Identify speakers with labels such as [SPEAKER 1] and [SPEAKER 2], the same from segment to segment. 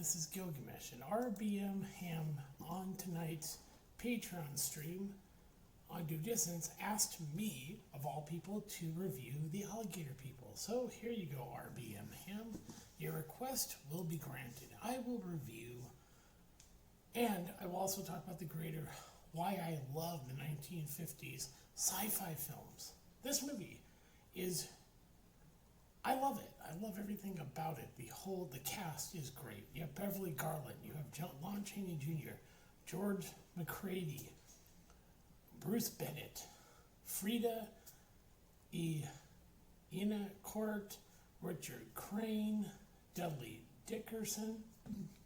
[SPEAKER 1] this is Gilgamesh and RBM Ham on tonight's Patreon stream on Due Distance asked me, of all people, to review the Alligator People. So here you go, RBM Ham. Your request will be granted. I will review, and I will also talk about the greater why I love the 1950s sci-fi films. This movie is, I love it. I love everything about it. The cast is great. You have Beverly Garland, you have Lon Chaney Jr., George McCready, Bruce Bennett, Frida Ina Court, Richard Crane, Dudley Dickerson,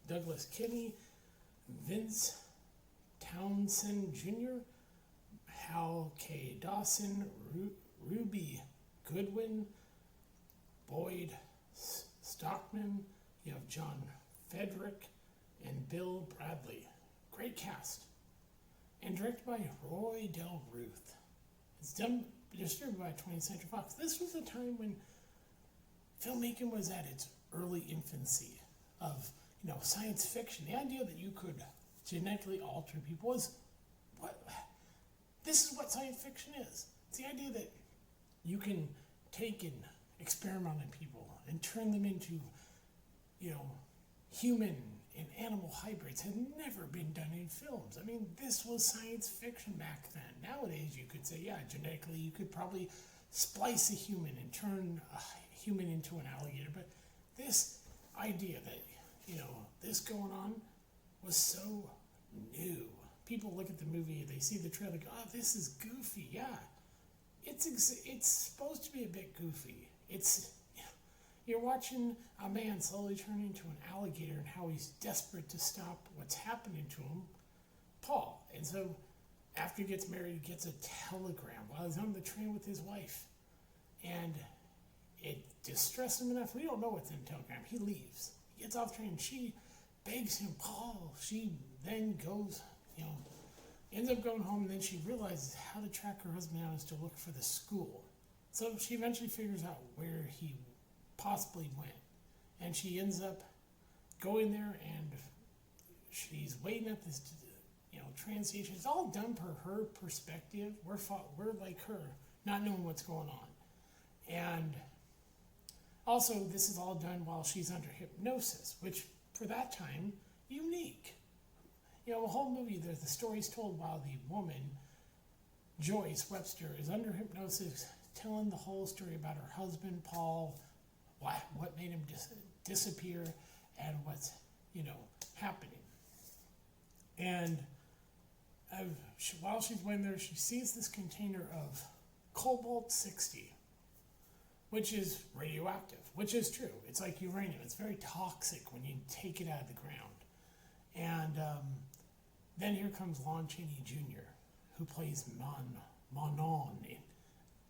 [SPEAKER 1] Douglas Kinney, Vince Townsend Jr., Hal K. Dawson, Ruby Goodwin, Boyd Stockman, you have John Frederick, and Bill Bradley. Great cast. And directed by Roy Del Ruth. It's distributed by 20th Century Fox. This was a time when filmmaking was at its early infancy of, science fiction. The idea that you could genetically alter people was, this is what science fiction is. It's the idea that you can take and experiment on people and turn them into, human and animal hybrids had never been done in films. I mean, this was science fiction back then. Nowadays, you could say, genetically, you could probably splice a human and turn a human into an alligator. But this idea that, this going on was so new. People look at the movie, they see the trailer, go, oh, this is goofy. Yeah, it's supposed to be a bit goofy. You're watching a man slowly turn into an alligator and how he's desperate to stop what's happening to him, Paul. And so after he gets married, he gets a telegram while he's on the train with his wife. And it distressed him enough. We don't know what's in the telegram. He leaves. He gets off the train. She begs him, Paul. She then goes, ends up going home, and then she realizes how to track her husband down is to look for the school. So she eventually figures out where he possibly went, and she ends up going there, and she's waiting at this train station. It's all done per her perspective. We're like her, not knowing what's going on. And also, this is all done while she's under hypnosis, which for that time, unique. The whole movie, the story's told while the woman, Joyce Webster, is under hypnosis, telling the whole story about her husband, Paul, what made him disappear, and what's, happening. And while she's waiting there, she sees this container of cobalt-60, which is radioactive, which is true. It's like uranium. It's very toxic when you take it out of the ground. And then here comes Lon Chaney Jr., who plays Manon.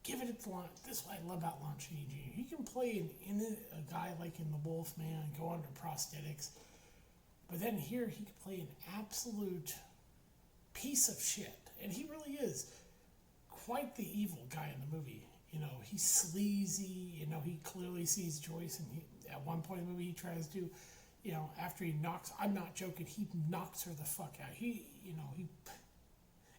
[SPEAKER 1] Give it a lot. This is what I love about Lon Chaney Jr. He can play a guy like in The Wolf Man, go under prosthetics. But then here he can play an absolute piece of shit. And he really is quite the evil guy in the movie. He's sleazy. He clearly sees Joyce, and at one point in the movie he tries to, after he knocks, I'm not joking, he knocks her the fuck out.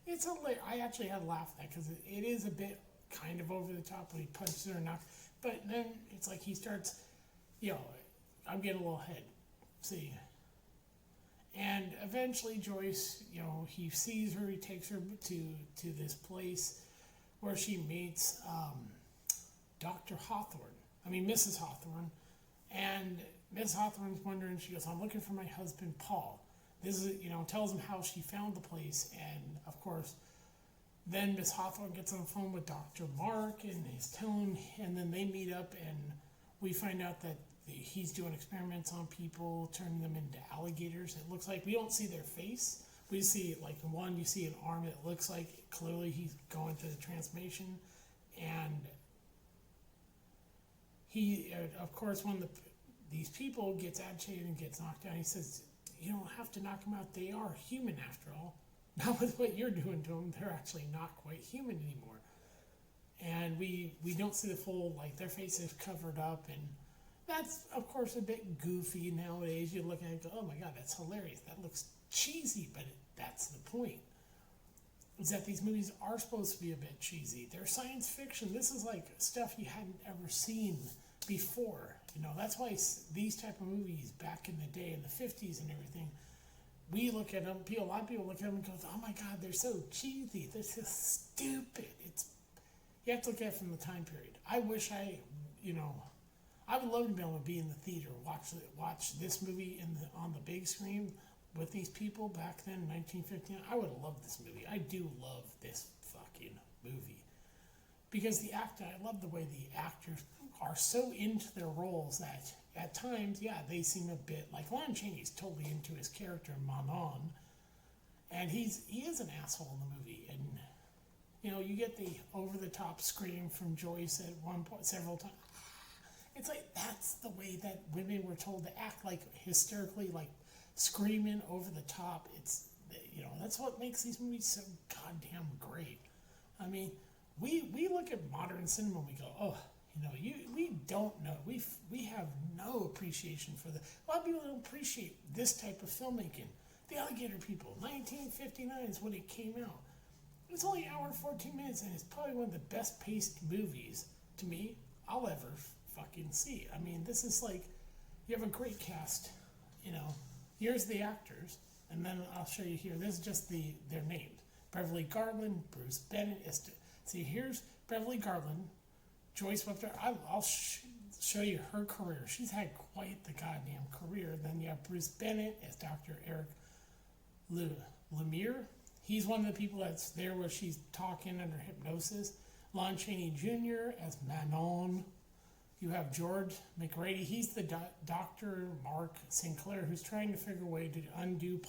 [SPEAKER 1] It's hilarious. I actually had to laugh at that because it is a bit kind of over the top when he punches her and knocks. But then it's like he starts, I'm getting a little ahead. See. And eventually Joyce, he sees her, he takes her to this place where she meets Mrs. Hawthorne. And Miss Hawthorne's wondering, she goes, I'm looking for my husband, Paul. This is, tells him how she found the place. And, of course, then Miss Hawthorne gets on the phone with Dr. Mark, and he's telling, and then they meet up, and we find out that he's doing experiments on people, turning them into alligators. It looks like we don't see their face. We see, you see an arm that looks like clearly he's going through the transformation. And he, of course, when these people gets agitated and gets knocked down, he says, you don't have to knock them out. They are human after all. Not with what you're doing to them. They're actually not quite human anymore. And we don't see the full, their faces covered up, and That's, of course, a bit goofy nowadays. You look at it and go, oh my God, that's hilarious. That looks cheesy, but that's the point. Is that these movies are supposed to be a bit cheesy. They're science fiction. This is like stuff you hadn't ever seen before. You know, that's why these type of movies back in the day, in the 50s and everything, we look at them, a lot of people look at them and go, oh my God, they're so cheesy. They're so stupid. You have to look at it from the time period. I wish I would love to be able to be in the theater, watch this movie on the big screen with these people back then in 1959. I would have loved this movie. I do love this fucking movie. Because I love the way the actors are so into their roles that at times, yeah, they seem a bit like Lon Chaney's totally into his character, Manon. And he is an asshole in the movie. And, you know, you get the over-the-top scream from Joyce at one point, several times. It's like, that's the way that women were told to act, like hysterically, like screaming over the top. It's, you know, that's what makes these movies so goddamn great. I mean, we look at modern cinema and we go, oh, you know, we don't know. We have no appreciation for a lot of people don't appreciate this type of filmmaking. The Alligator People, 1959 is when it came out. It's only an hour and 14 minutes, and it's probably one of the best paced movies, to me, I'll ever fucking see. I mean, this is like, you have a great cast, you know. Here's the actors, and then I'll show you here. This is just their names. Beverly Garland, Bruce Bennett. See, here's Beverly Garland, Joyce Webster. I'll show you her career. She's had quite the goddamn career. Then you have Bruce Bennett as Dr. Eric Lemire. He's one of the people that's there where she's talking under hypnosis. Lon Chaney Jr. as Manon. You have George McGrady. He's the Dr. Mark Sinclair who's trying to figure a way to undo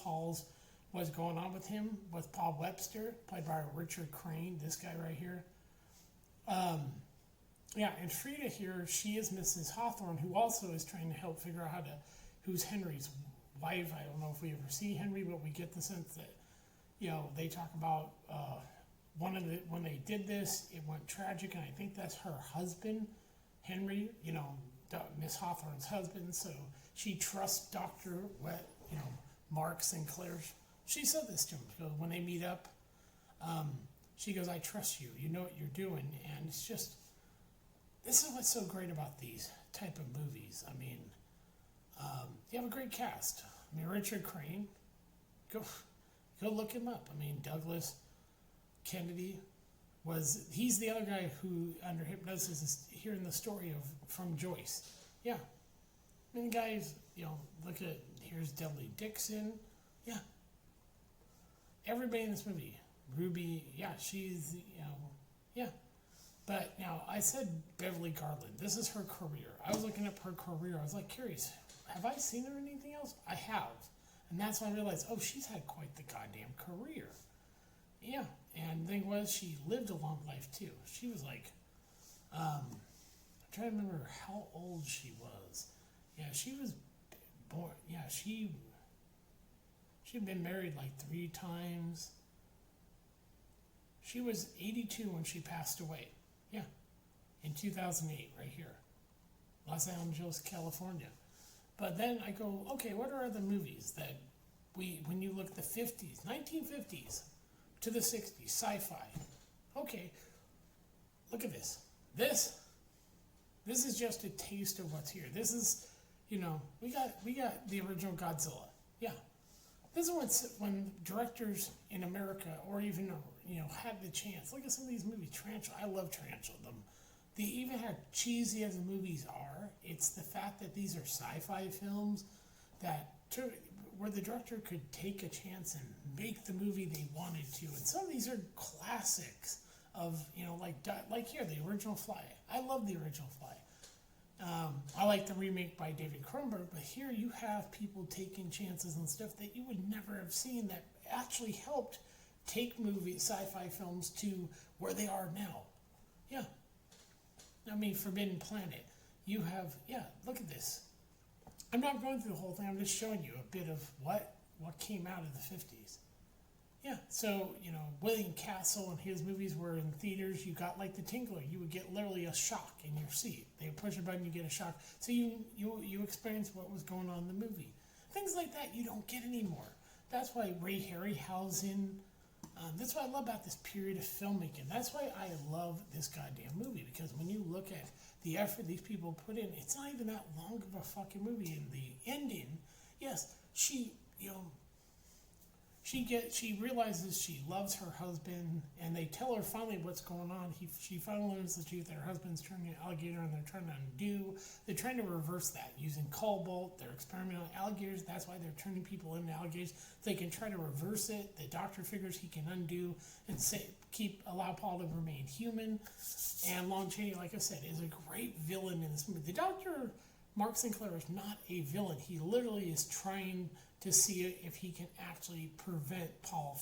[SPEAKER 1] what's going on with him, with Paul Webster, played by Richard Crane, this guy right here. Yeah, and Frida here, she is Mrs. Hawthorne, who also is trying to help figure out who's Henry's wife. I don't know if we ever see Henry, but we get the sense that, you know, they talk about when they did this, it went tragic, and I think that's her husband, Henry, you know, Miss Hawthorne's husband. So she trusts Dr. Mark Sinclair. She said this to him. So when they meet up, she goes, I trust you. You know what you're doing. And it's just, this is what's so great about these type of movies. I mean, you have a great cast. I mean, Richard Crane, go look him up. I mean, Douglas Kennedy he's the other guy who, under hypnosis, is hearing the story from Joyce. Yeah. I mean, the guys, you know, here's Dudley Dixon. Yeah. Everybody in this movie. Ruby, yeah, she's, you know, yeah. But now, I said Beverly Garland. This is her career. I was looking up her career. I was like curious. Have I seen her in anything else? I have. And that's when I realized, oh, she's had quite the goddamn career. Yeah. And the thing was, she lived a long life too. She was like, I'm trying to remember how old she was. Yeah, she was born. Yeah, she'd been married like 3 times. She was 82 when she passed away. Yeah, in 2008, right here, Los Angeles, California. But then I go, okay, what are other movies that when you look at the 50s, 1950s to the 60s, sci-fi? Okay, look at this. This is just a taste of what's here. This is, you know, we got the original Godzilla. Yeah. This is when directors in America, or even, you know, had the chance. Look at some of these movies. Tarantula. I love Tarantula. They even how cheesy as the movies are, it's the fact that these are sci-fi films where the director could take a chance and make the movie they wanted to. And some of these are classics of, you know, like here, the original Fly. I love the original Fly. I like the remake by David Cronenberg, but here you have people taking chances and stuff that you would never have seen that actually helped take sci-fi films to where they are now. Yeah. I mean, Forbidden Planet. You have, yeah, look at this. I'm not going through the whole thing. I'm just showing you a bit of what came out of the 50s. Yeah, so, William Castle and his movies were in theaters. You got like The Tinkler. You would get literally a shock in your seat. They would push a button, you get a shock. So you experience what was going on in the movie. Things like that you don't get anymore. That's why Ray Harryhausen, that's what I love about this period of filmmaking. That's why I love this goddamn movie. Because when you look at the effort these people put in, it's not even that long of a fucking movie. And the ending, yes, she realizes she loves her husband, and they tell her finally what's going on. She finally learns the truth that her husband's turning an alligator, and they're trying to undo. They're trying to reverse that using cobalt. They're experimenting on alligators. That's why they're turning people into alligators. They can try to reverse it. The doctor figures he can undo and allow Paul to remain human. And Lon Chaney, like I said, is a great villain in this movie. The doctor, Mark Sinclair, is not a villain. He literally is trying to see if he can actually prevent Paul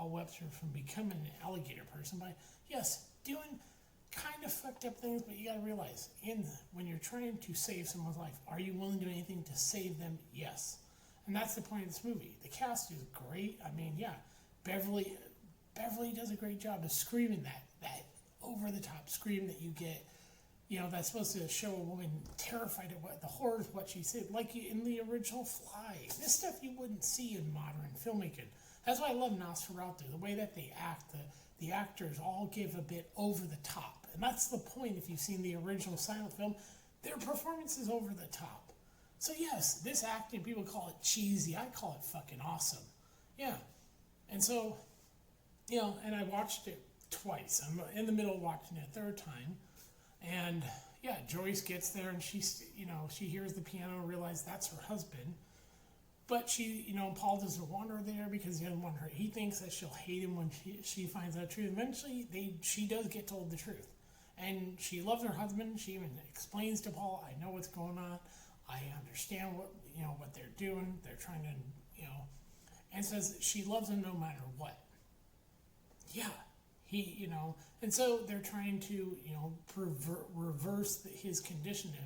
[SPEAKER 1] Webster from becoming an alligator person by, yes, doing kind of fucked up things, but you gotta realize, when you're trying to save someone's life, are you willing to do anything to save them? Yes. And that's the point of this movie. The cast is great. I mean, yeah, Beverly does a great job of screaming that over-the-top scream that you get. That's supposed to show a woman terrified of the horrors of what she said, like in the original Fly. This stuff you wouldn't see in modern filmmaking. That's why I love Nosferatu, the way that they act. The actors all give a bit over the top. And that's the point if you've seen the original silent film. Their performance is over the top. So yes, this acting, people call it cheesy. I call it fucking awesome. Yeah. And so, and I watched it twice. I'm in the middle of watching it a third time. And yeah, Joyce gets there and she hears the piano and realizes that's her husband. But Paul doesn't want her there because he doesn't want her. He thinks that she'll hate him when she finds out the truth. Eventually, she does get told the truth. And she loves her husband. She even explains to Paul, I know what's going on. I understand what they're doing. They're trying to, and says she loves him no matter what. Yeah. And so they're trying to, reverse his condition to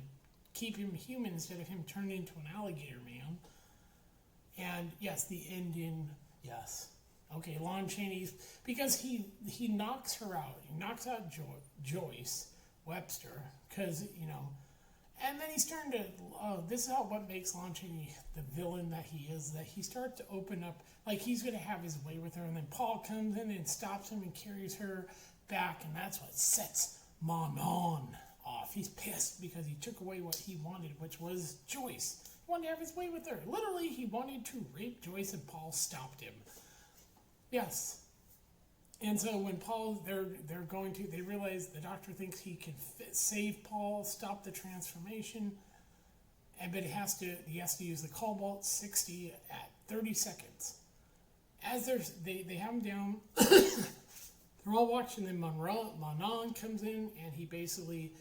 [SPEAKER 1] keep him human instead of him turning into an alligator man. And yes, the ending, yes. Okay, Lon Chaney's, because he knocks her out. He knocks out Joyce Webster, because, and then he's starting to, this is what makes Lon Chaney the villain that he is, that he starts to open up, like he's going to have his way with her, and then Paul comes in and stops him and carries her back, and that's what sets Manon off. He's pissed because he took away what he wanted, which was Joyce. He wanted to have his way with her. Literally, he wanted to rape Joyce, and Paul stopped him. Yes. And so when they realize the doctor thinks he can save Paul, stop the transformation, but he has to use the Cobalt 60 at 30 seconds. As they have him down, they're all watching, then Manon comes in, and he basically,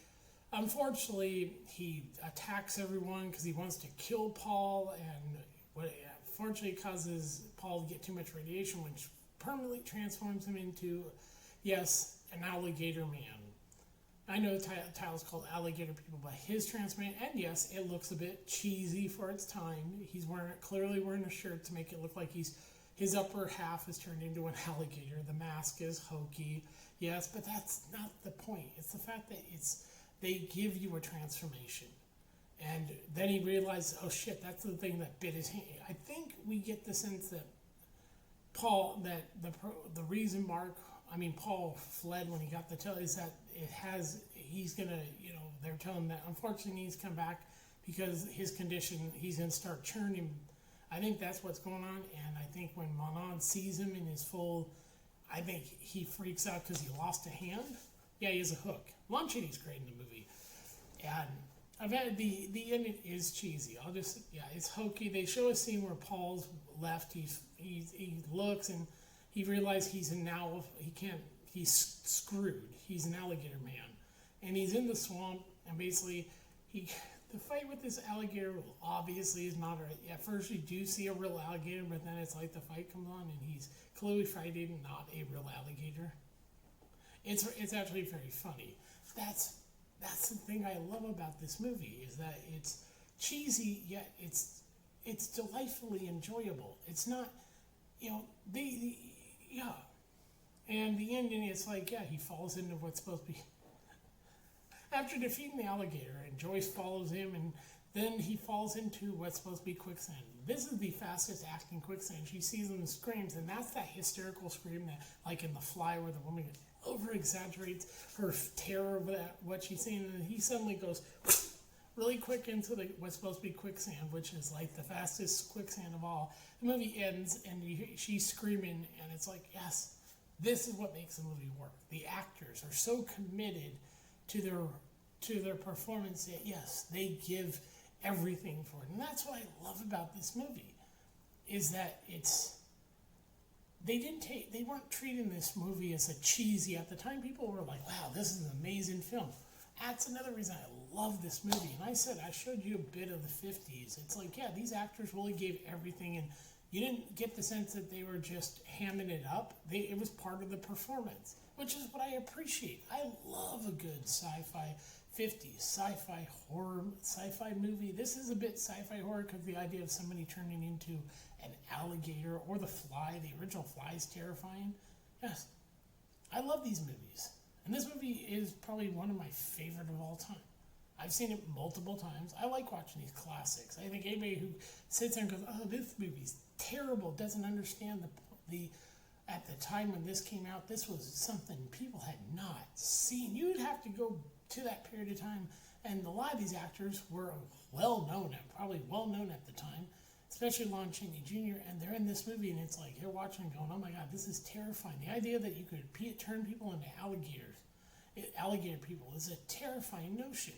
[SPEAKER 1] unfortunately, he attacks everyone because he wants to kill Paul, and what unfortunately causes Paul to get too much radiation, which permanently transforms him into, yes, an alligator man. I know the title's called Alligator People, but his transformation, and yes, it looks a bit cheesy for its time. He's clearly wearing a shirt to make it look like his upper half is turned into an alligator. The mask is hokey, yes, but that's not the point. It's the fact that they give you a transformation. And then he realizes, oh shit, that's the thing that bit his hand. I think we get the sense that Paul, that the reason Paul fled when he got the tell is that he's gonna, they're telling him that unfortunately he needs to come back because his condition, he's gonna start churning. I think that's what's going on, and I think when Manon sees him in his full, I think he freaks out because he lost a hand. Yeah, he has a hook. Lon Chaney's great in the movie, and I've had the ending is cheesy. It's hokey. They show a scene where Paul's left. He looks and he realizes he's screwed. He's an alligator man, and he's in the swamp. And basically, the fight with this alligator obviously is not right. At first, you do see a real alligator, but then it's like the fight comes on, and he's clearly fighting not a real alligator. It's actually very funny. That's the thing I love about this movie, is that it's cheesy, yet it's delightfully enjoyable. It's not, you know, yeah. And the ending, it's like, yeah, he falls into what's supposed to be. After defeating the alligator, and Joyce follows him, and then he falls into what's supposed to be quicksand. This is the fastest acting quicksand. She sees him and screams, and that's that hysterical scream that, like in The Fly, where the woman over exaggerates her terror of what she's seeing, and then he suddenly goes really quick into what's supposed to be quicksand, which is like the fastest quicksand of all. The movie ends, and she's screaming, and it's like, yes, this is what makes the movie work. The actors are so committed to their performance that, yes, they give everything for it. And that's what I love about this movie, is that they weren't treating this movie as a cheesy. At the time, people were like, wow, this is an amazing film. That's another reason I love this movie. And I said, I showed you a bit of the 50s. It's like, yeah, these actors really gave everything, and you didn't get the sense that they were just hamming it up. It was part of the performance, which is what I appreciate. I love a good sci-fi 50s, sci-fi horror, sci-fi movie. This is a bit sci-fi horror because the idea of somebody turning into an alligator, or The Fly, the original Fly, is terrifying. Yes, I love these movies. And this movie is probably one of my favorite of all time. I've seen it multiple times. I like watching these classics. I think anybody who sits there and goes, oh, this movie's terrible, doesn't understand the at the time when this came out, this was something people had not seen. You would have to go to that period of time, and a lot of these actors were probably well known at the time, especially Lon Chaney Jr., and they're in this movie, and it's like, you're watching and going, oh my God, this is terrifying. The idea that you could turn people into alligator people, is a terrifying notion.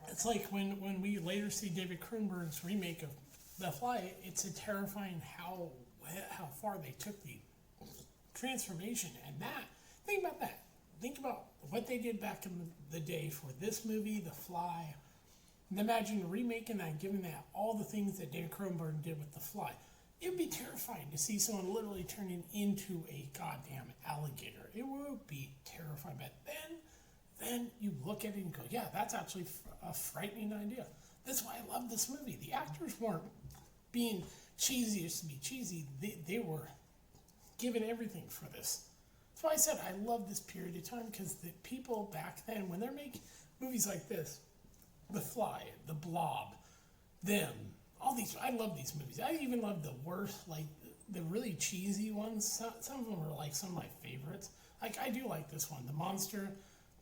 [SPEAKER 1] It's like when we later see David Cronenberg's remake of The Fly, it's a terrifying how far they took the transformation. And think about that. Think about what they did back in the day for this movie, The Fly. And imagine remaking that and giving that all the things that David Cronenberg did with The Fly. It would be terrifying to see someone literally turning into a goddamn alligator. It would be terrifying. But then you look at it and go, yeah, that's actually a frightening idea. That's why I love this movie. The actors weren't being cheesy just to be cheesy. They were giving everything for this. That's why I said I love this period of time, because the people back then, when they're making movies like this, The Fly, The Blob, them, all these, I love these movies. I even love the worst, like the really cheesy ones. Some of them are like some of my favorites. Like, I do like this one, The Monster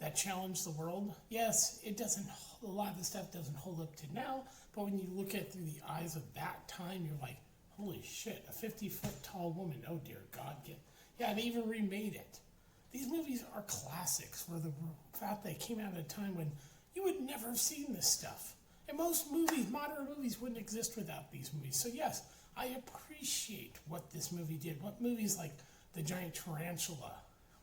[SPEAKER 1] That Challenged the World. Yes, a lot of the stuff doesn't hold up to now, but when you look at it through the eyes of that time, you're like, holy shit, a 50-foot tall woman, oh dear God. Yeah, they even remade it. These movies are classics for the fact they came out at a time when you would never have seen this stuff. And most movies, modern movies, wouldn't exist without these movies. So yes, I appreciate what this movie did. What movies like The Giant Tarantula.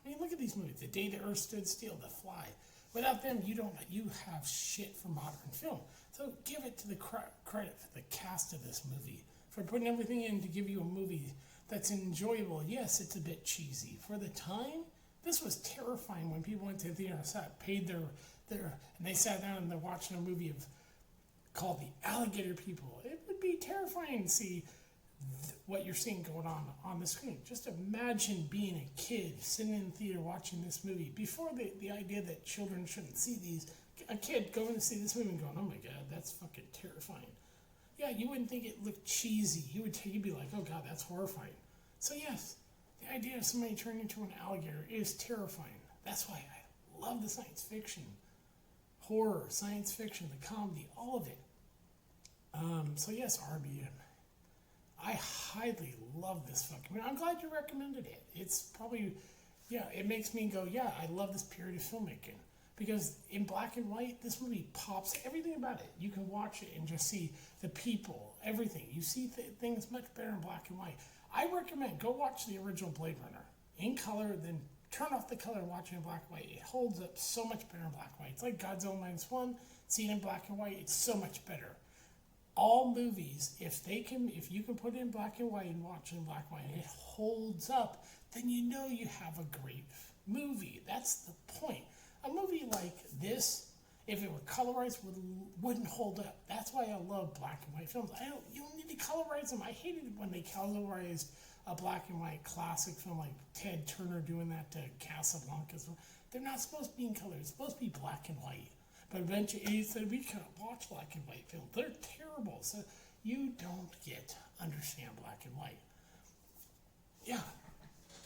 [SPEAKER 1] I mean, look at these movies. The Day the Earth Stood Still, The Fly. Without them, you have shit for modern film. So give it to the credit for the cast of this movie, for putting everything in to give you a movie that's enjoyable. Yes, it's a bit cheesy. For the time, this was terrifying when people went to the theater and paid their and they sat down and they're watching a movie called The Alligator People. It would be terrifying to see what you're seeing going on the screen. Just imagine being a kid sitting in the theater watching this movie. Before the idea that children shouldn't see these, a kid going to see this movie and going, oh my God, that's fucking terrifying. Yeah, you wouldn't think it looked cheesy. You'd be like, oh God, that's horrifying. So yes, the idea of somebody turning into an alligator is terrifying. That's why I love the science fiction, horror, science fiction, the comedy, all of it. So yes, RBN. I highly love this fucking movie. I'm glad you recommended it. It's probably, it makes me go, yeah, I love this period of filmmaking. Because in black and white, this movie pops everything about it. You can watch it and just see the people, everything. You see things much better in black and white. I recommend, go watch the original Blade Runner in color, then turn off the color and watch it in black and white. It holds up so much better in black and white. It's like Godzilla -1, seen in black and white, it's so much better. All movies, if you can put it in black and white and watch it in black and white, and it holds up, then you know you have a great movie. That's the point. A movie like this, If it were colorized, wouldn't hold up. That's why I love black and white films. You don't need to colorize them. I hated it when they colorized a black and white classic film like Ted Turner doing that to Casablanca. They're not supposed to be in color. It's supposed to be black and white. But eventually he said, we can't watch black and white films. They're terrible. So you don't understand black and white. Yeah,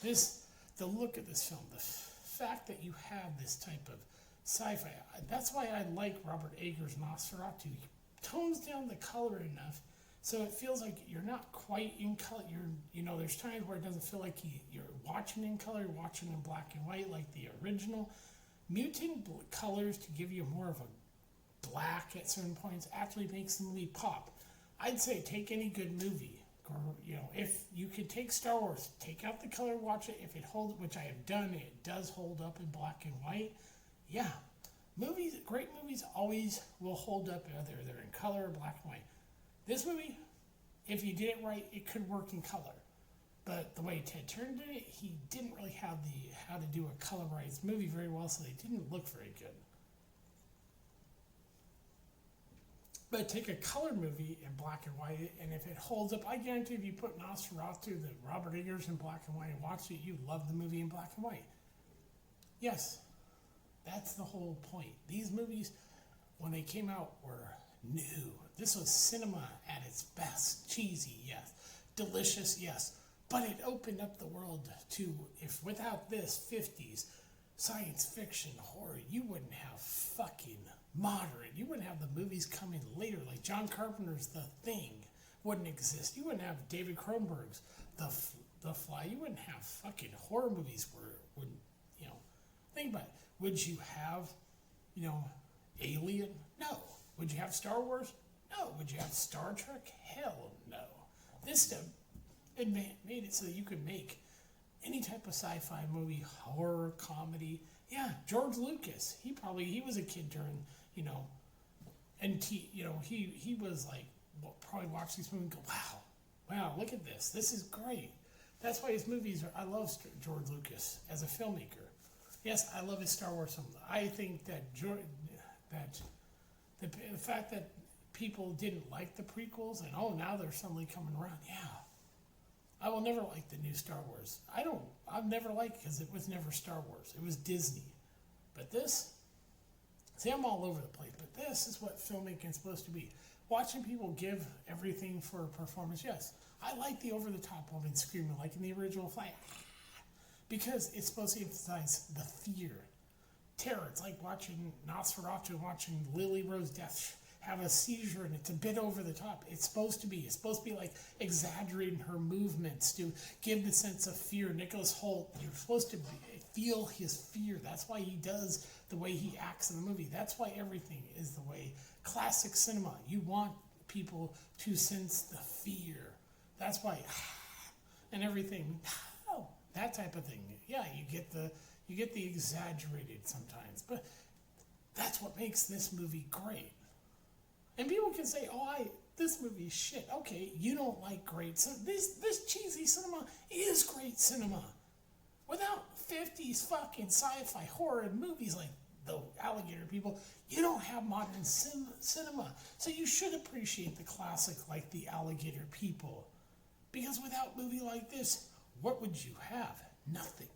[SPEAKER 1] the look of this film, the fact that you have this type of sci-fi, that's why I like Robert Eggers' Nosferatu. He tones down the color enough so it feels like you're not quite in color. There's times where it doesn't feel like you're watching in color, you're watching in black and white like the original. Muting colors to give you more of a black at certain points actually makes the movie pop. I'd say take any good movie. If you could take Star Wars, take out the color, watch it. If it holds, which I have done, it does hold up in black and white. Yeah, great movies always will hold up whether they're in color or black and white. This movie, if you did it right, it could work in color. But the way Ted Turner did it, he didn't really have how to do a colorized movie very well, so they didn't look very good. But take a colored movie in black and white, and if it holds up, I guarantee if you put Nosferatu, the Robert Eggers in black and white, and watch it, you love the movie in black and white. Yes, that's the whole point. These movies, when they came out, were new. This was cinema at its best. Cheesy, yes. Delicious, yes. But it opened up the world to, if without this 50s science fiction horror, you wouldn't have fucking modern. You wouldn't have the movies coming later, like John Carpenter's The Thing wouldn't exist. You wouldn't have David Cronenberg's The Fly. You wouldn't have fucking horror movies think about it. Would you have, Alien? No. Would you have Star Wars? No. Would you have Star Trek? Hell no. This stuff, it made it so that you could make any type of sci-fi movie, horror, comedy. Yeah, George Lucas, he was a kid during, and he was like, probably watch these movies and go, wow, look at this. This is great. That's why his movies I love George Lucas as a filmmaker. Yes, I love his Star Wars films. I think that the fact that people didn't like the prequels and now they're suddenly coming around. Yeah, I will never like the new Star Wars. I've never liked it because it was never Star Wars. It was Disney. But this, see, I'm all over the place. But this is what filmmaking is supposed to be. Watching people give everything for a performance. Yes, I like the over-the-top woman screaming like in the original Fly. Because it's supposed to emphasize the fear, terror. It's like watching Nosferatu, watching Lily Rose Death have a seizure, and it's a bit over the top. It's supposed to be like exaggerating her movements to give the sense of fear. Nicholas Hoult, you're supposed to feel his fear. That's why he does the way he acts in the movie. That's why everything is the way. Classic cinema, you want people to sense the fear. That's why, and everything. That type of thing. Yeah, you get the exaggerated sometimes, but that's what makes this movie great. And people can say, this movie is shit. Okay, you don't like great cinema. This cheesy cinema is great cinema. Without 50s fucking sci-fi horror movies like the Alligator People, you don't have modern cinema. So you should appreciate the classic like the Alligator People. Because without a movie like this, what would you have? Nothing.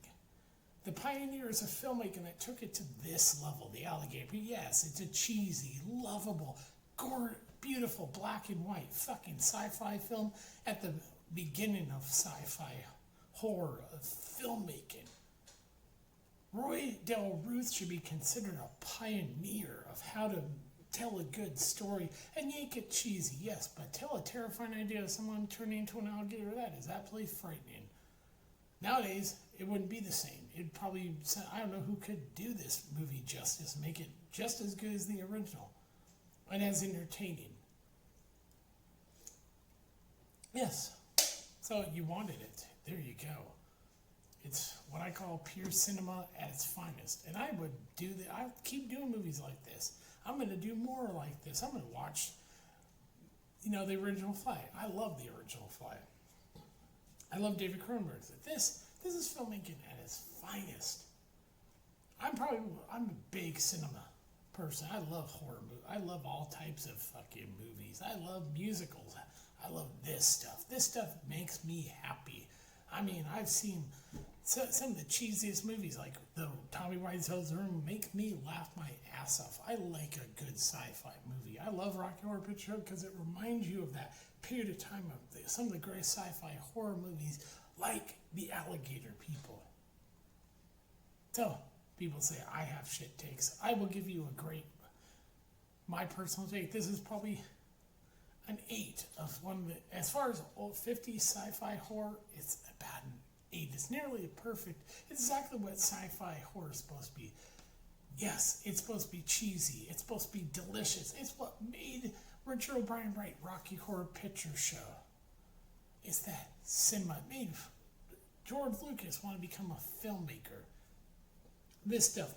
[SPEAKER 1] The pioneers of filmmaking that took it to this level, the Alligator. Yes, it's a cheesy, lovable, beautiful black and white fucking sci-fi film at the beginning of sci-fi horror of filmmaking. Roy Del Ruth should be considered a pioneer of how to tell a good story and yank it cheesy, yes, but tell a terrifying idea of someone turning into an alligator. That is absolutely frightening. Nowadays, it wouldn't be the same. It'd probably, I don't know who could do this movie justice, make it just as good as the original, and as entertaining. Yes, so you wanted it. There you go. It's what I call pure cinema at its finest. And I would I keep doing movies like this. I'm going to do more like this. I'm going to watch, the original Fly. I love the original Fly. I love David Cronenberg. This is filmmaking at its finest. I'm a big cinema person. I love horror movies. I love all types of fucking movies. I love musicals. I love this stuff. This stuff makes me happy. I mean, I've seen some of the cheesiest movies, like the Tommy Wiseau's Room, make me laugh my ass off. I like a good sci-fi movie. I love Rocky Horror Picture Show because it reminds you of that period of time of some of the great sci-fi horror movies, like the Alligator People. So, people say I have shit takes. I will give you my personal take. This is probably an 8 of one of the, as far as old 50s sci-fi horror, it's about an 8. It's nearly perfect. It's exactly what sci-fi horror is supposed to be. Yes, it's supposed to be cheesy. It's supposed to be delicious. It's what made Richard O'Brien write Rocky Horror Picture Show. It's that cinema. It made George Lucas want to become a filmmaker. This stuff,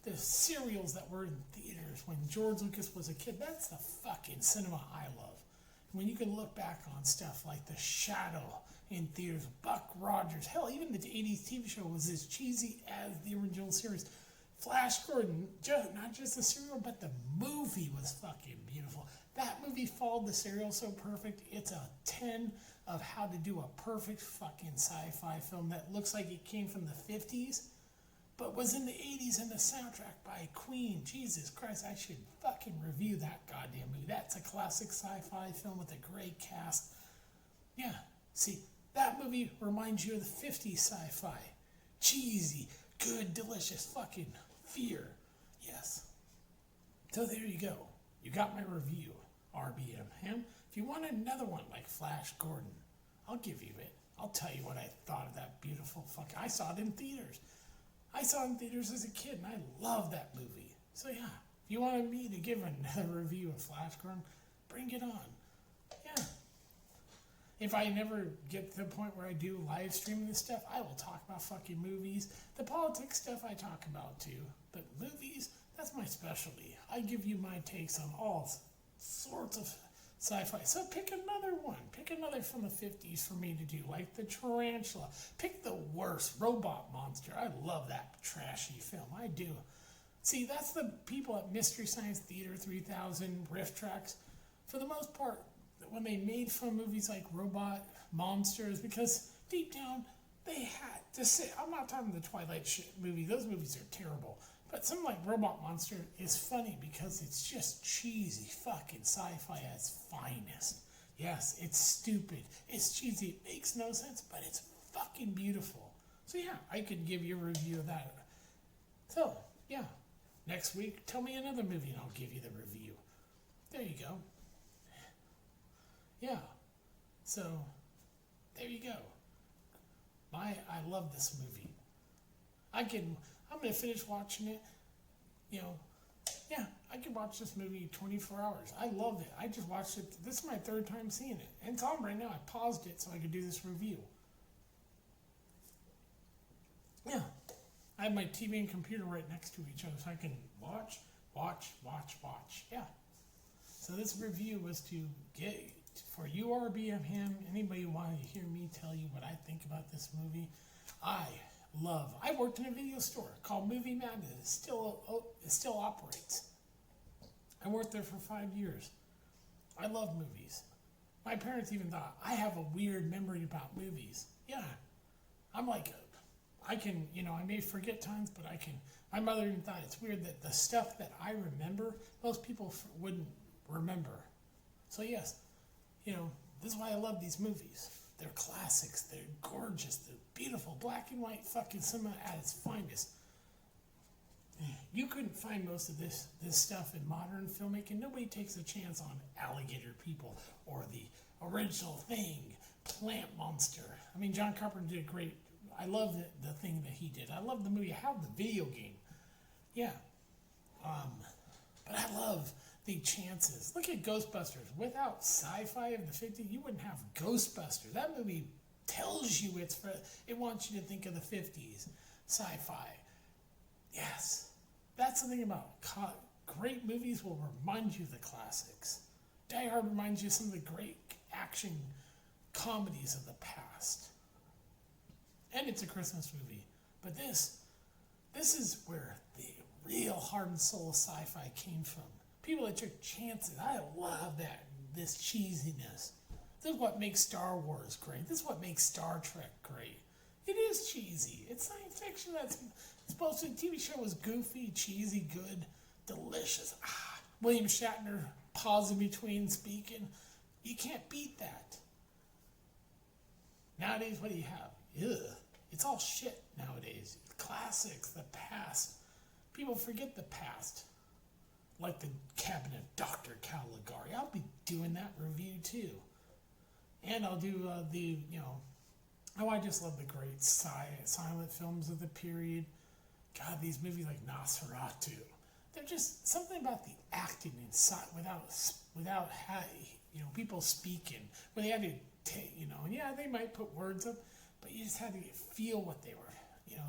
[SPEAKER 1] the serials that were in theaters when George Lucas was a kid, that's the fucking cinema I love. When you can look back on stuff like The Shadow in theaters, Buck Rogers, hell, even the 80s TV show was as cheesy as the original series. Flash Gordon, not just the serial, but the movie was fucking beautiful. That movie followed the serial so perfect. It's a 10 of how to do a perfect fucking sci-fi film that looks like it came from the 50s, but was in the 80s, and the soundtrack by Queen. Jesus Christ, I should fucking review that goddamn movie. That's a classic sci-fi film with a great cast. Yeah, see, that movie reminds you of the 50s sci-fi. Cheesy, good, delicious fucking fear. Yes. So there you go. You got my review, RBM. If you want another one like Flash Gordon, I'll give you it. I'll tell you what I thought of that beautiful fuck. I saw it in theaters. I saw it in theaters as a kid, and I love that movie. So yeah, if you wanted me to give another review of Flash Gordon, bring it on. Yeah. If I never get to the point where I do live streaming this stuff, I will talk about fucking movies. The politics stuff I talk about too. But movies, that's my specialty. I give you my takes on all sorts of sci-fi. So pick another one. Pick another from the 50s for me to do, like the Tarantula. Pick the worst, Robot Monster. I love that trashy film. I do. See, that's the people at Mystery Science Theater 3000, Riff Tracks. For the most part, when they made fun movies like Robot Monsters, because deep down, they had to say, I'm not talking the Twilight movie. Those movies are terrible. But something like Robot Monster is funny because it's just cheesy fucking sci-fi at its finest. Yes, it's stupid. It's cheesy. It makes no sense, but it's fucking beautiful. So yeah, I could give you a review of that. So, yeah. Next week, tell me another movie and I'll give you the review. There you go. Yeah. So, there you go. I love this movie. I'm going to finish watching it, yeah, I could watch this movie 24 hours. I love it. I just watched it. This is my 3rd time seeing it. And it's on right now. I paused it so I could do this review. Yeah. I have my TV and computer right next to each other so I can watch. Yeah. So this review was to get, for you RBM him, anybody want to hear me tell you what I think about this movie, I worked in a video store called Movie Madness. It still operates. I worked there for 5 years. I love movies. My parents even thought I have a weird memory about movies. Yeah, I'm like, I may forget times, but I can. My mother even thought it's weird that the stuff that I remember, most people wouldn't remember. So yes, this is why I love these movies. They're classics. They're gorgeous. They're beautiful. Black and white fucking cinema at its finest. You couldn't find most of this stuff in modern filmmaking. Nobody takes a chance on Alligator People or the original Thing, Plant Monster. I mean, John Carpenter did great. I love the thing that he did. I love the movie. I have the video game. Yeah. But I love the chances. Look at Ghostbusters. Without sci-fi of the 50s, you wouldn't have Ghostbusters. That movie tells you it wants you to think of the 50s. Sci-fi. Yes. That's the thing about great movies will remind you of the classics. Die Hard reminds you of some of the great action comedies of the past. And it's a Christmas movie. But this is where the real heart and soul sci-fi came from. People that took chances. I love that, this cheesiness. This is what makes Star Wars great. This is what makes Star Trek great. It is cheesy. It's science fiction that's supposed to, the TV show was goofy, cheesy, good, delicious. William Shatner pausing between speaking. You can't beat that. Nowadays, what do you have? Ugh. It's all shit nowadays. Classics, the past. People forget the past. Like the Cabinet of Dr. Caligari. I'll be doing that review too. And I'll do I just love the great silent films of the period. God, these movies like Nosferatu. They're just something about the acting inside without people speaking. Where they had to take, and yeah, they might put words up, but you just had to feel what they were,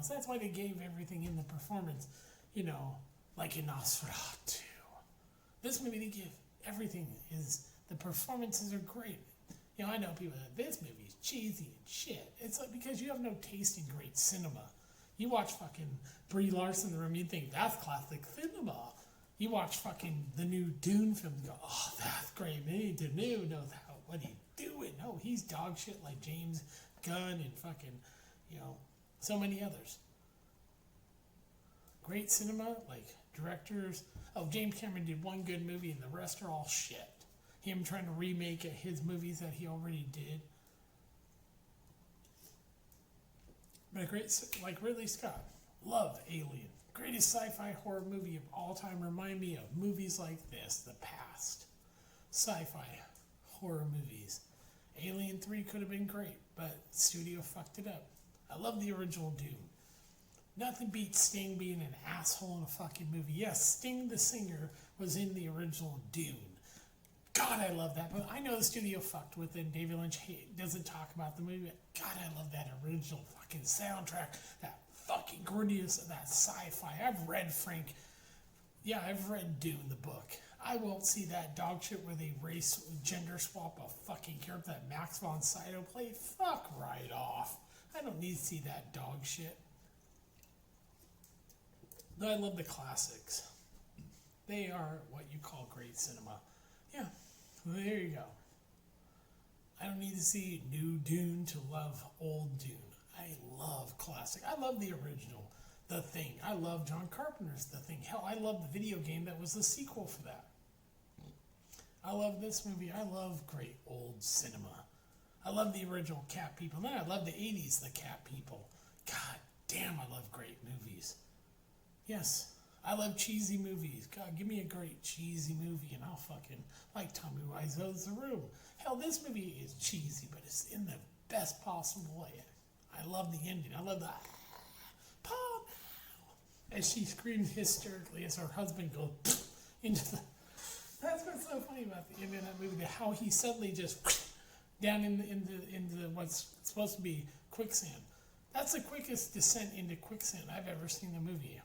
[SPEAKER 1] So that's why they gave everything in the performance, like in Nosferatu. This movie, they give everything the performances are great. I know people that this movie is cheesy and shit. It's like because you have no taste in great cinema. You watch fucking Brie Larson in the room, you think that's classic cinema. You watch fucking the new Dune film and go, oh, that's great. Man, Denis knows what he's doing. No, he's dog shit like James Gunn and fucking, so many others. Great cinema, like directors. Oh, James Cameron did one good movie and the rest are all shit. Him trying to remake his movies that he already did. But a great, like Ridley Scott, love Alien. Greatest sci-fi horror movie of all time. Remind me of movies like this, the past. Sci-fi horror movies. Alien 3 could have been great, but studio fucked it up. I love the original Doom. Nothing beats Sting being an asshole in a fucking movie. Yes, Sting the singer was in the original Dune. God, I love that. But I know the studio fucked with it. David Lynch doesn't talk about the movie. God, I love that original fucking soundtrack. That fucking grittiness of that sci-fi. I've read Dune, the book. I won't see that dog shit where they gender swap a fucking character that Max von Sydow played. Fuck right off. I don't need to see that dog shit. Though I love the classics. They are what you call great cinema. Yeah, well, there you go. I don't need to see new Dune to love old Dune. I love classic. I love the original, The Thing. I love John Carpenter's The Thing. Hell, I love the video game that was the sequel for that. I love this movie. I love great old cinema. I love the original Cat People. Then I love the 80s, the Cat People. God damn, I love great movies. Yes, I love cheesy movies. God, give me a great cheesy movie and I'll fucking, like Tommy Wiseau's The Room. Hell, this movie is cheesy, but it's in the best possible way. I love the ending. I love the, Paul, as she screams hysterically as her husband goes into the, that's what's so funny about the end of that movie, how he suddenly just down into what's supposed to be quicksand. That's the quickest descent into quicksand I've ever seen in a movie.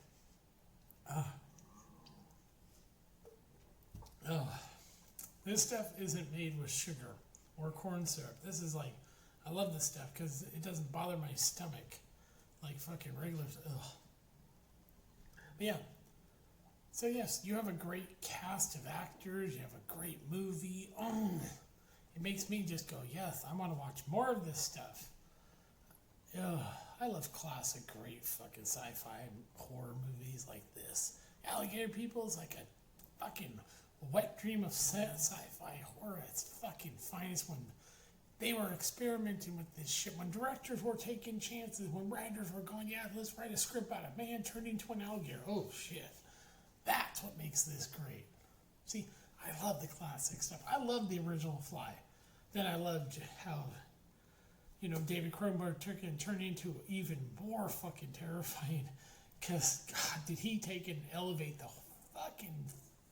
[SPEAKER 1] This stuff isn't made with sugar or corn syrup. This is like, I love this stuff because it doesn't bother my stomach like fucking regular. Ugh. But yeah. So yes, you have a great cast of actors. You have a great movie. It makes me just go, yes, I want to watch more of this stuff. Ugh. I love classic, great fucking sci-fi horror movies like this. Alligator People is like a fucking wet dream of sci-fi horror. It's fucking finest when they were experimenting with this shit. When directors were taking chances, when writers were going, yeah, let's write a script about a man turned into an alligator. Oh shit. That's what makes this great. See, I love the classic stuff. I love the original Fly. Then I loved how David Cronenberg took it and turned into even more fucking terrifying. Because, God, did he take it and elevate the fucking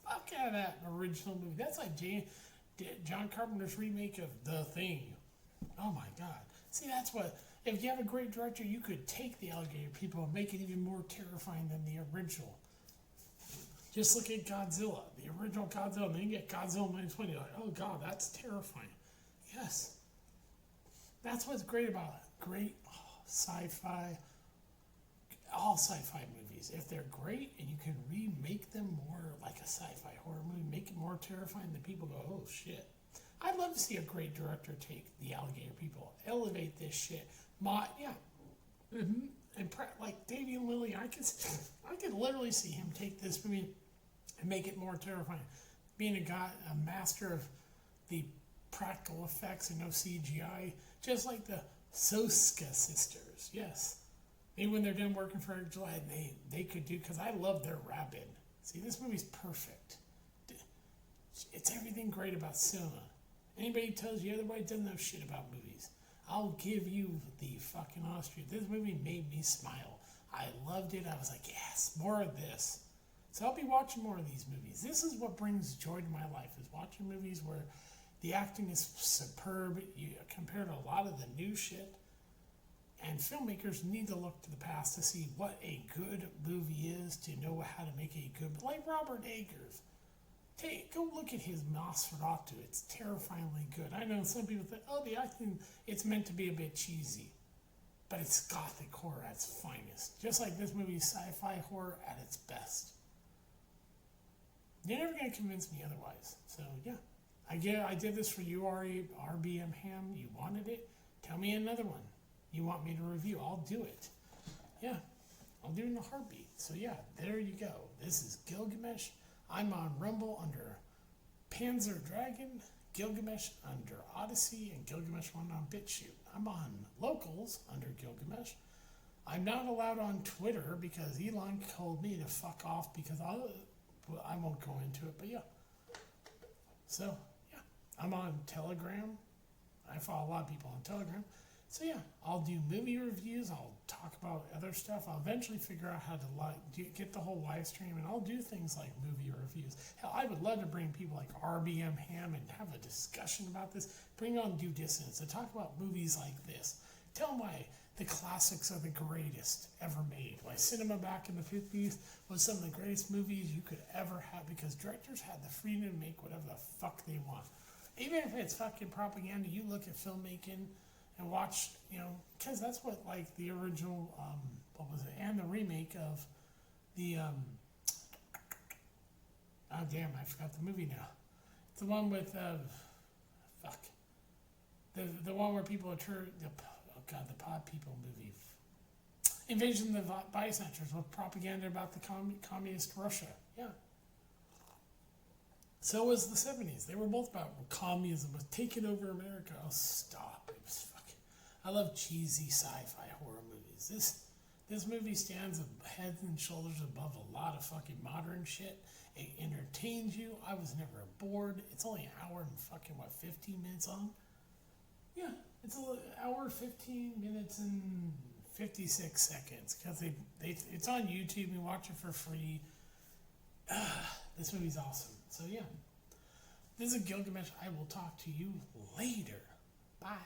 [SPEAKER 1] fuck out of that original movie. That's like John Carpenter's remake of The Thing. Oh, my God. See, that's what, if you have a great director, you could take the Alligator People and make it even more terrifying than the original. Just look at Godzilla, the original Godzilla, and then you get Godzilla minus one. You're like, oh, God, that's terrifying. Yes. That's what's great about it. Great sci-fi, all sci-fi movies. movies. If they're great and you can remake them more like a sci-fi horror movie, make it more terrifying, then people go, oh shit. I'd love to see a great director take the Alligator People, elevate this shit. And like Davey and Lily, I could literally see him take this movie and make it more terrifying. Being a master of the practical effects and no CGI, just like the Soska sisters. Yes, maybe when they're done working for July, they could do, because I love their rabbit. See, this movie's perfect. It's everything great about cinema. Anybody who tells you otherwise doesn't know shit about movies. I'll give you the fucking Austria. This movie made me smile. I loved it. I was like, yes, more of this. So I'll be watching more of these movies. This is what brings joy to my life, is watching movies where the acting is superb compared to a lot of the new shit. And filmmakers need to look to the past to see what a good movie is, to know how to make a good, like Robert Eggers. Go look at his Nosferatu. It's terrifyingly good. I know some people think, oh, the acting, it's meant to be a bit cheesy. But it's gothic horror at its finest. Just like this movie is sci-fi horror at its best. You're never going to convince me otherwise. So, yeah. I did this for you, RBM Ham. You wanted it. Tell me another one you want me to review. I'll do it. Yeah. I'll do it in a heartbeat. So, yeah, there you go. This is Gilgamesh. I'm on Rumble under Panzer Dragon, Gilgamesh under Odyssey, and Gilgamesh 1 on BitChute. I'm on Locals under Gilgamesh. I'm not allowed on Twitter because Elon told me to fuck off, because I won't go into it, but yeah. So, yeah. I'm on Telegram. I follow a lot of people on Telegram. So yeah, I'll do movie reviews. I'll talk about other stuff. I'll eventually figure out how to get the whole live stream, and I'll do things like movie reviews. Hell, I would love to bring people like RBM Ham and have a discussion about this. Bring on Due Dissonance and talk about movies like this. Tell them why the classics are the greatest ever made. Why cinema back in the 50s was some of the greatest movies you could ever have, because directors had the freedom to make whatever the fuck they want. Even if it's fucking propaganda, you look at filmmaking and watch, because that's what, like, the original, what was it, and the remake of the, oh damn, I forgot the movie now. It's the one with, the one where people are the Pod People movie. Invasion of the Body Snatchers, with propaganda about the communist Russia. Yeah. So was the 70s. They were both about communism was taking over America. Oh, stop. It was fucking... I love cheesy sci-fi horror movies. This movie stands head and shoulders above a lot of fucking modern shit. It entertains you. I was never bored. It's only an hour and fucking, 15 minutes long? Yeah, it's an hour, 15 minutes, and 56 seconds. Because it's on YouTube. You watch it for free. This movie's awesome. So, yeah. This is Gilgamesh. I will talk to you later. Bye.